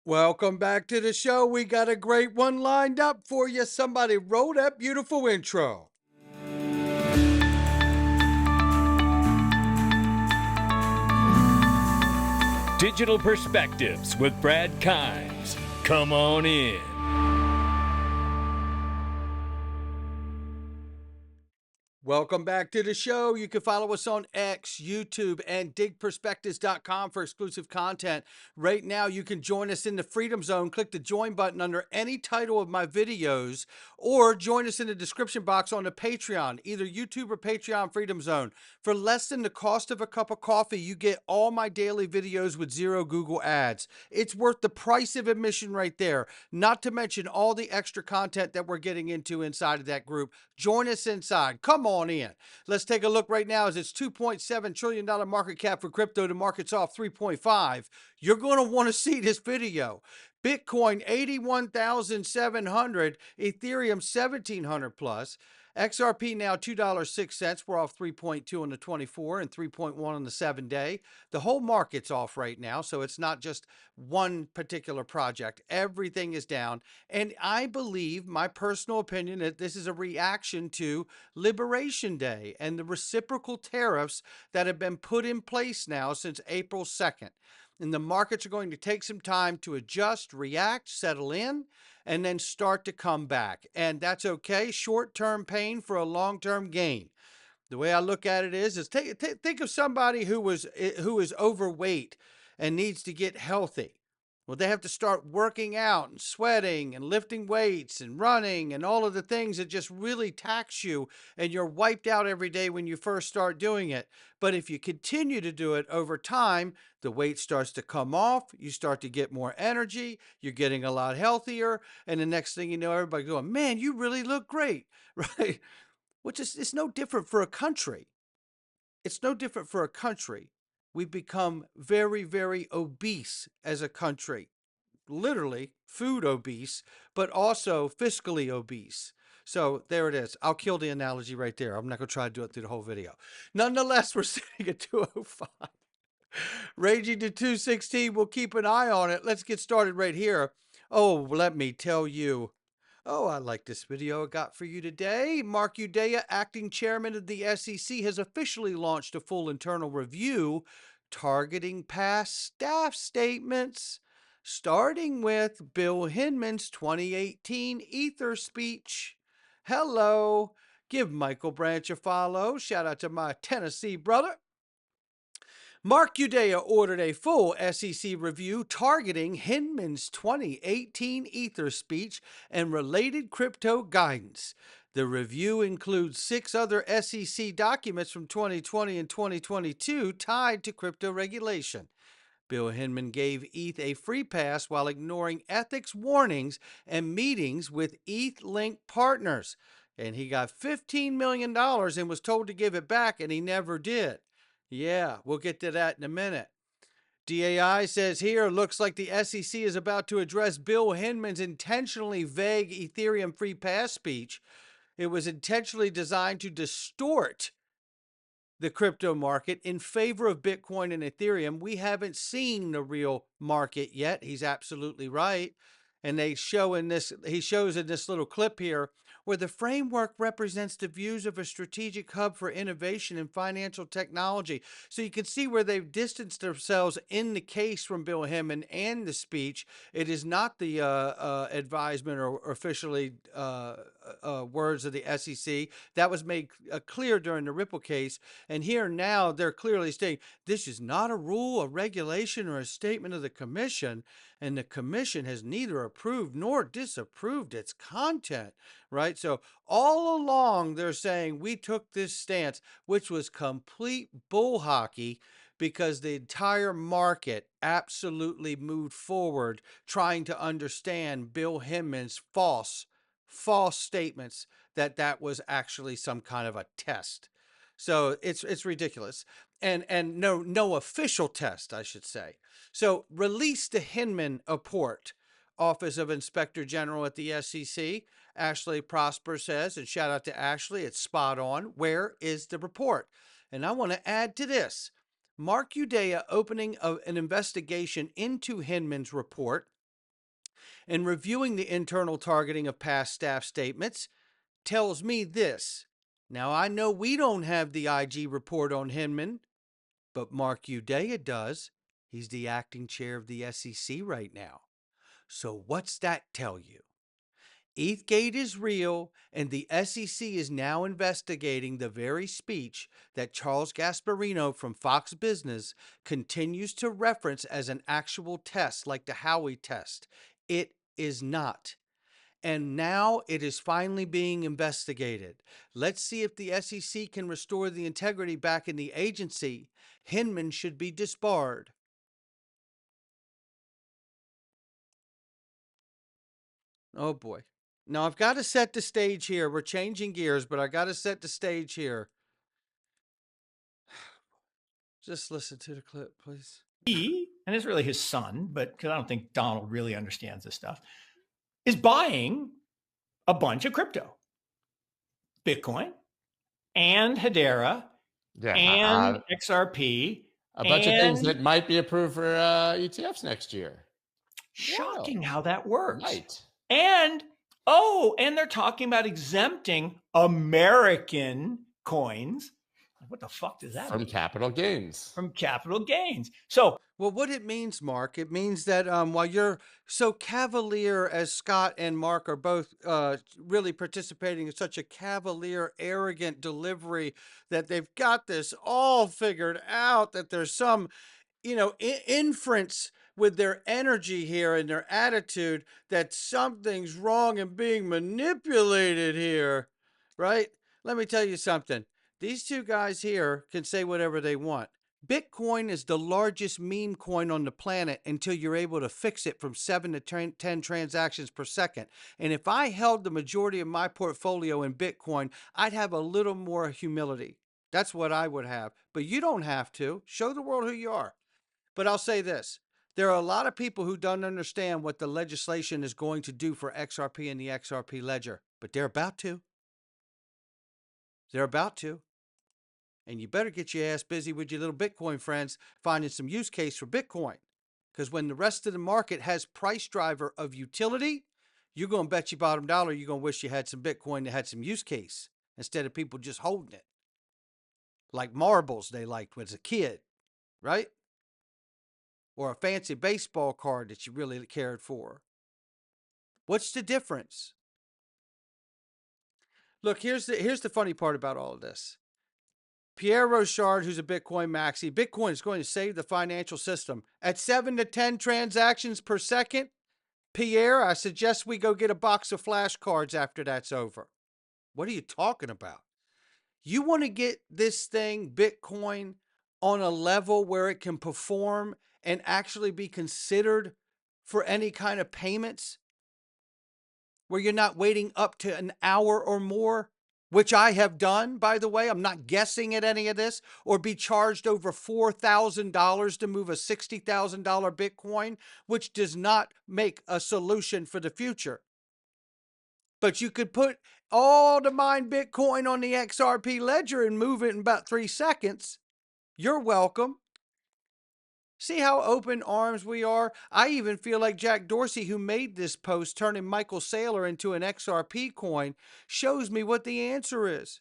Welcome back to the show. We got a great one lined up for you. Somebody roll that beautiful intro. Digital Perspectives with Brad Kimes. Come on in. Welcome back to the show. You can follow us on X, YouTube, and digperspectives.com for exclusive content. Right now, you can join us in the Freedom Zone. Click the join button under any title of my videos, or join us in the description box on the Patreon, either YouTube or Patreon Freedom Zone. For less than the cost of a cup of coffee, you get all my daily videos with zero Google ads. It's worth the price of admission right there, not to mention all the extra content that we're getting into inside of that group. Join us inside. Come on in. Let's take a look right now as it's $2.7 trillion market cap for crypto. The market's off 3.5. You're going to want to see this video. Bitcoin 81,700, Ethereum 1,700 plus. XRP now $2.06. We're off 3.2 on the 24 and 3.1 on the 7-day. The whole market's off right now, so it's not just one particular project. Everything is down. And I believe, my personal opinion, that this is a reaction to Liberation Day and the reciprocal tariffs that have been put in place now since April 2nd. And the markets are going to take some time to adjust, react, settle in, and then start to come back. And that's okay. Short-term pain for a long-term gain. The way I look at it is think of somebody who is overweight and needs to get healthy. Well, they have to start working out and sweating and lifting weights and running and all of the things that just really tax you, and you're wiped out every day when you first start doing it. But if you continue to do it over time, the weight starts to come off, you start to get more energy, you're getting a lot healthier, and the next thing you know, everybody's going, man, you really look great, right? Which is, it's no different for a country. It's no different for a country. We've become very, very obese as a country, literally food obese, but also fiscally obese. So there it is. I'll kill the analogy right there. I'm not going to try to do it through the whole video. Nonetheless, we're sitting at 205. Raging to 216. We'll keep an eye on it. Let's get started right here. Oh, let me tell you. Oh, I like this video I got for you today. Mark Udea, acting chairman of the SEC, has officially launched a full internal review targeting past staff statements, starting with Bill Hinman's 2018 Ether speech. Hello. Give Michael Branch a follow. Shout out to my Tennessee brother. Mark Udea ordered a full SEC review targeting Hinman's 2018 Ether speech and related crypto guidance. The review includes 6 other SEC documents from 2020 and 2022 tied to crypto regulation. Bill Hinman gave ETH a free pass while ignoring ethics warnings and meetings with ETH-linked partners. And he got $15 million and was told to give it back, and he never did. Yeah, we'll get to that in a minute. DAI says here, looks like the SEC is about to address Bill Hinman's intentionally vague Ethereum free pass speech. It was intentionally designed to distort the crypto market in favor of Bitcoin and Ethereum. We haven't seen the real market yet. He's absolutely right. And he shows in this little clip here where the framework represents the views of a strategic hub for innovation in financial technology. So you can see where they've distanced themselves in the case from Bill Hinman and the speech. It is not the advisement or officially words of the SEC. That was made clear during the Ripple case. And here now they're clearly stating this is not a rule, a regulation, or a statement of the commission. And the commission has neither approved nor disapproved its content, right? So all along they're saying we took this stance, which was complete bull hockey, because the entire market absolutely moved forward trying to understand Bill Hinman's false statements that was actually some kind of a test. So it's ridiculous. And no official test, I should say. So release the Hinman report. Office of Inspector General at the SEC. Ashley Prosper says, and shout out to Ashley, it's spot on. Where is the report? And I want to add to this. Mark Udea opening an investigation into Hinman's report And reviewing the internal targeting of past staff statements tells me this. Now, I know we don't have the IG report on Hinman, but Mark Udea does. He's the acting chair of the SEC right now. So what's that tell you? ETHgate is real, and the SEC is now investigating the very speech that Charles Gasparino from Fox Business continues to reference as an actual test, like the Howey test. It is not. And now it is finally being investigated. Let's see if the SEC can restore the integrity back in the agency. Hinman should be disbarred. Oh boy. Now I've got to set the stage here. We're changing gears, but I got to set the stage here. Just listen to the clip, please. He, and it's really his son, but because I don't think Donald really understands this stuff, is buying a bunch of crypto, Bitcoin and Hedera and XRP. A bunch of things that might be approved for ETFs next year. Shocking how that works. Right. And they're talking about exempting American coins. What the fuck does that mean? From capital gains. From capital gains. So, well, what it means, Mark, it means that while you're so cavalier, as Scott and Mark are both really participating in such a cavalier, arrogant delivery that they've got this all figured out, that there's some, inference with their energy here and their attitude that something's wrong and being manipulated here, right? Let me tell you something. These two guys here can say whatever they want. Bitcoin is the largest meme coin on the planet until you're able to fix it from 7 to 10 transactions per second. And if I held the majority of my portfolio in Bitcoin, I'd have a little more humility. That's what I would have. But you don't have to. Show the world who you are. But I'll say this. There are a lot of people who don't understand what the legislation is going to do for XRP and the XRP ledger. But they're about to. They're about to. And you better get your ass busy with your little Bitcoin friends finding some use case for Bitcoin. Because when the rest of the market has price driver of utility, you're going to bet your bottom dollar you're going to wish you had some Bitcoin that had some use case instead of people just holding it. Like marbles they liked as a kid, right? Or a fancy baseball card that you really cared for. What's the difference? Look, here's the funny part about all of this. Pierre Rochard, who's a Bitcoin maxi, Bitcoin is going to save the financial system. At 7 to 10 transactions per second, Pierre, I suggest we go get a box of flashcards after that's over. What are you talking about? You want to get this thing, Bitcoin, on a level where it can perform and actually be considered for any kind of payments, where you're not waiting up to an hour or more, which I have done, by the way. I'm not guessing at any of this, or be charged over $4,000 to move a $60,000 Bitcoin, which does not make a solution for the future. But you could put all the mined Bitcoin on the XRP ledger and move it in about 3 seconds. You're welcome. See how open arms we are? I even feel like Jack Dorsey, who made this post turning Michael Saylor into an XRP coin, shows me what the answer is.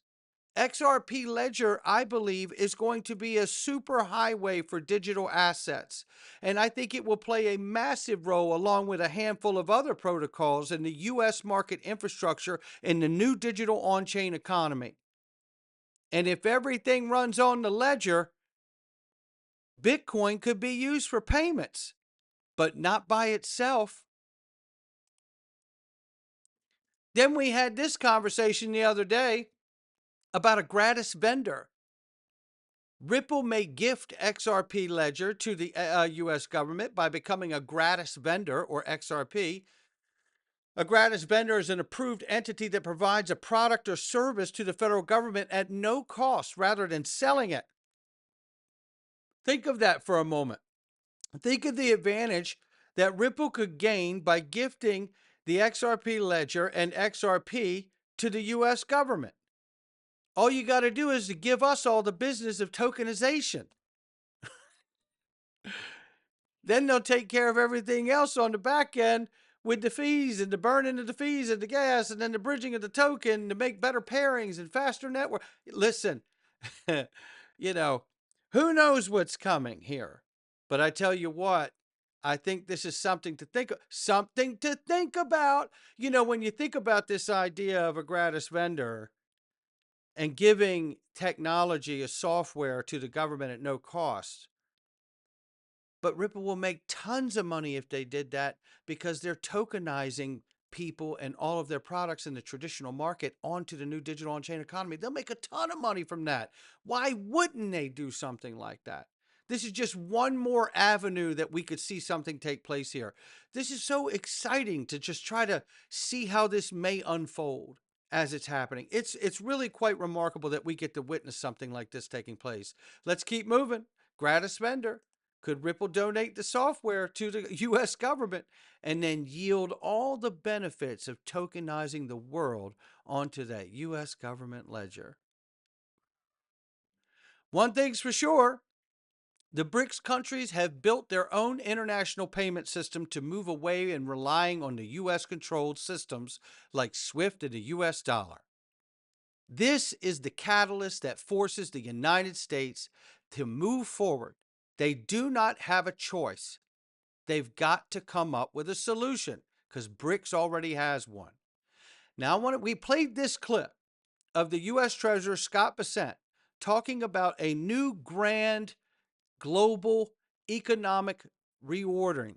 XRP Ledger, I believe, is going to be a super highway for digital assets. And I think it will play a massive role along with a handful of other protocols in the US market infrastructure in the new digital on-chain economy. And if everything runs on the ledger, Bitcoin could be used for payments, but not by itself. Then we had this conversation the other day about a gratis vendor. Ripple may gift XRP Ledger to the US government by becoming a gratis vendor, or XRP. A gratis vendor is an approved entity that provides a product or service to the federal government at no cost rather than selling it. Think of that for a moment. Think of the advantage that Ripple could gain by gifting the XRP Ledger and XRP to the US government. All you got to do is to give us all the business of tokenization. Then they'll take care of everything else on the back end with the fees and the burning of the fees and the gas and then the bridging of the token to make better pairings and faster network. Listen, you know, who knows what's coming here? But I tell you what, I think this is something to think about. You know, when you think about this idea of a gratis vendor and giving technology, a software to the government at no cost, but Ripple will make tons of money if they did that because they're tokenizing people and all of their products in the traditional market onto the new digital on-chain economy. They'll make a ton of money from that. Why wouldn't they do something like that? This is just one more avenue that we could see something take place here. This is so exciting to just try to see how this may unfold as it's happening. It's really quite remarkable that we get to witness something like this taking place. Let's keep moving. Gratis vendor. Could Ripple donate the software to the US government and then yield all the benefits of tokenizing the world onto that US government ledger? One thing's for sure, the BRICS countries have built their own international payment system to move away and relying on the US controlled systems like SWIFT and the US dollar. This is the catalyst that forces the United States to move forward. They do not have a choice. They've got to come up with a solution because BRICS already has one. Now, we played this clip of the U.S. Treasurer Scott Bessent talking about a new grand global economic reordering,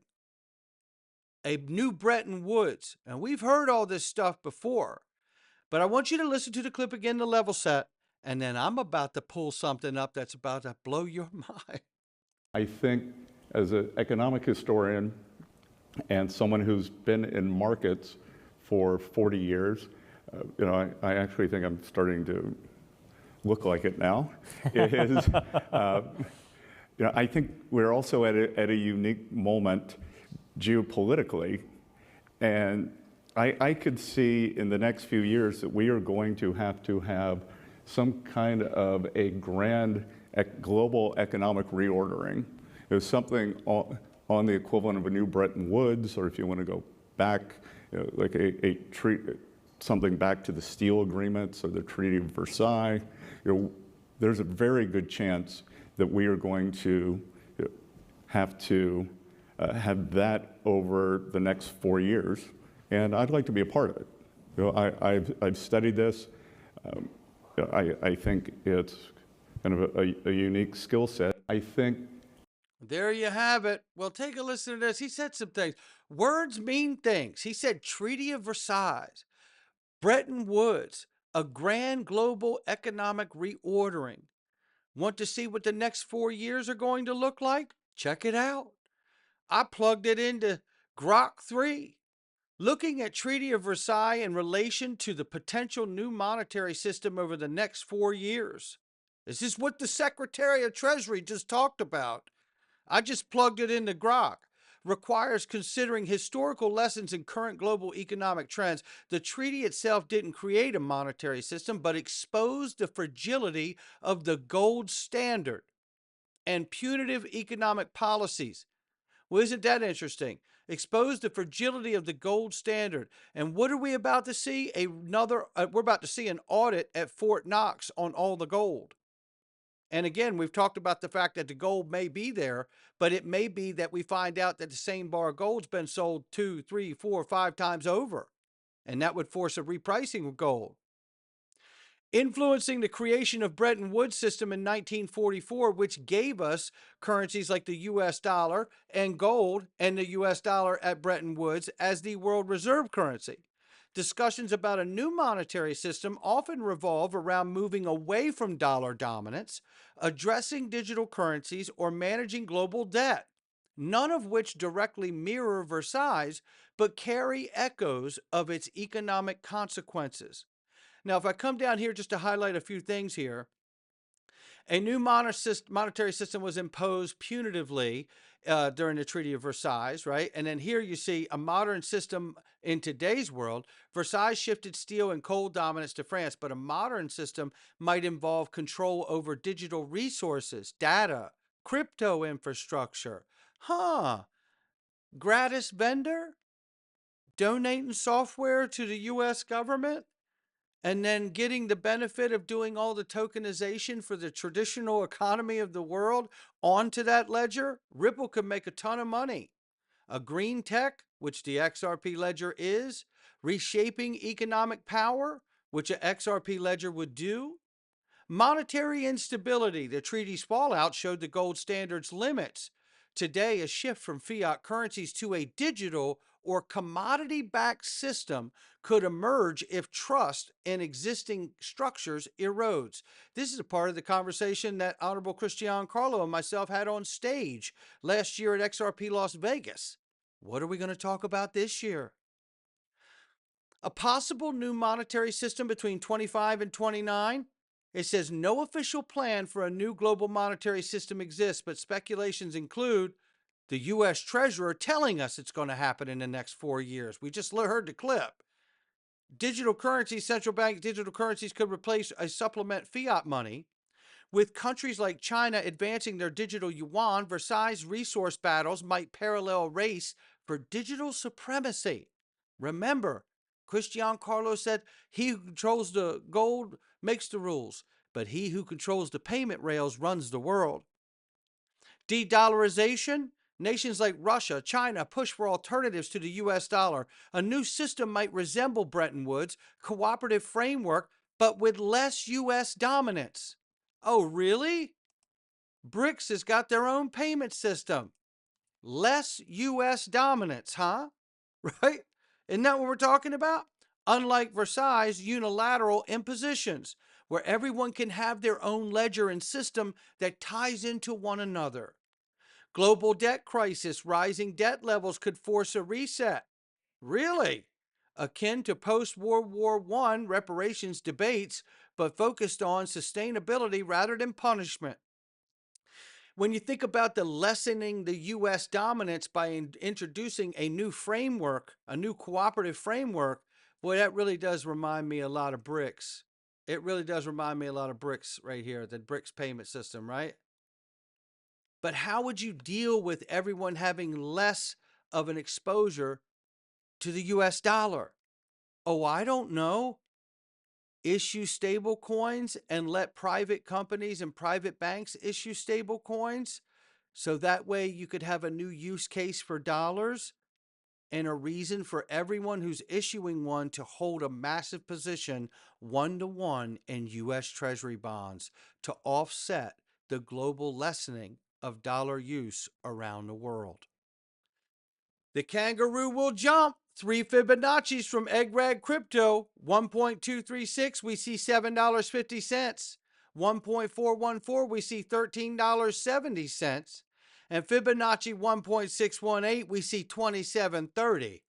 a new Bretton Woods. And we've heard all this stuff before, but I want you to listen to the clip again to level set, and then I'm about to pull something up that's about to blow your mind. I think as an economic historian and someone who's been in markets for 40 years, I actually think I'm starting to look like it now. I think we're also at a unique moment geopolitically, and I could see in the next few years that we are going to have some kind of a grand global economic reordering. There's something on the equivalent of a new Bretton Woods, or if you want to go back, like something back to the steel agreements or the Treaty of Versailles. There's a very good chance that we are going to have to have that over the next 4 years, and I'd like to be a part of it. I've studied this. I think it's kind of a unique skill set. I think. There you have it. Well, take a listen to this. He said some things. Words mean things. He said Treaty of Versailles, Bretton Woods, a grand global economic reordering. Want to see what the next 4 years are going to look like? Check it out. I plugged it into Grok 3. Looking at Treaty of Versailles in relation to the potential new monetary system over the next 4 years. This is what the Secretary of Treasury just talked about. I just plugged it into Grok. Requires considering historical lessons in current global economic trends. The treaty itself didn't create a monetary system, but exposed the fragility of the gold standard and punitive economic policies. Well, isn't that interesting? Exposed the fragility of the gold standard. And what are we about to see? We're about to see an audit at Fort Knox on all the gold. And again, we've talked about the fact that the gold may be there, but it may be that we find out that the same bar of gold's been sold 2, 3, 4, 5 times over. And that would force a repricing of gold. Influencing the creation of Bretton Woods system in 1944, which gave us currencies like the US dollar and gold and the US dollar at Bretton Woods as the world reserve currency. Discussions about a new monetary system often revolve around moving away from dollar dominance, addressing digital currencies, or managing global debt, none of which directly mirror Versailles, but carry echoes of its economic consequences. Now, if I come down here just to highlight a few things here, a new monetary system was imposed punitively during the Treaty of Versailles, right? And then here you see a modern system in today's world. Versailles shifted steel and coal dominance to France, but a modern system might involve control over digital resources, data, crypto infrastructure. Gratis vendor? donating software to the US government and then getting the benefit of doing all the tokenization for the traditional economy of the world onto that ledger, Ripple could make a ton of money. A green tech, which the XRP ledger is, reshaping economic power, which an XRP ledger would do. Monetary instability, the treaty's fallout showed the gold standard's limits. Today, a shift from fiat currencies to a digital or commodity-backed system could emerge if trust in existing structures erodes. This is a part of the conversation that Honorable Cristian Carlo and myself had on stage last year at XRP Las Vegas. What are we going to talk about this year? A possible new monetary system between 25 and 29. It says no official plan for a new global monetary system exists, but speculations include the U.S. Treasurer telling us it's going to happen in the next 4 years. We just heard the clip. Digital currencies, central bank digital currencies could replace a supplement fiat money. With countries like China advancing their digital yuan, Versailles resource battles might parallel race for digital supremacy. Remember, Cristian Carlos said, he who controls the gold makes the rules, but he who controls the payment rails runs the world. De-dollarization. Nations like Russia, China push for alternatives to the US dollar. A new system might resemble Bretton Woods, cooperative framework, but with less US dominance. Oh, really? BRICS has got their own payment system. Less US dominance, huh? Right? Isn't that what we're talking about? Unlike Versailles, unilateral impositions, where everyone can have their own ledger and system that ties into one another. Global debt crisis, rising debt levels could force a reset. Really? Akin to post-World War I reparations debates, but focused on sustainability rather than punishment. When you think about the lessening the U.S. dominance by introducing a new framework, a new cooperative framework, boy, that really does remind me a lot of BRICS. It really does remind me a lot of BRICS right here, the BRICS payment system, right? But how would you deal with everyone having less of an exposure to the US dollar? Oh, I don't know. Issue stable coins and let private companies and private banks issue stable coins. So that way you could have a new use case for dollars and a reason for everyone who's issuing one to hold a massive position 1-to-1 in US Treasury bonds to offset the global lessening of dollar use around the world. The kangaroo will jump. 3 Fibonacci's from Eggrag Crypto. 1.236, we see $7.50. 1.414, we see $13.70. And Fibonacci 1.618, we see $27.30.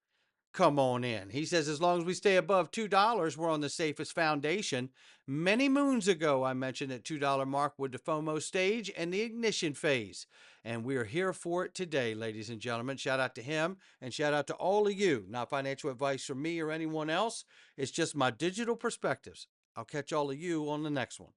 Come on in. He says, as long as we stay above $2, we're on the safest foundation. Many moons ago, I mentioned that $2 mark with the FOMO stage and the ignition phase. And we're here for it today, ladies and gentlemen. Shout out to him and shout out to all of you. Not financial advice from me or anyone else. It's just my digital perspectives. I'll catch all of you on the next one.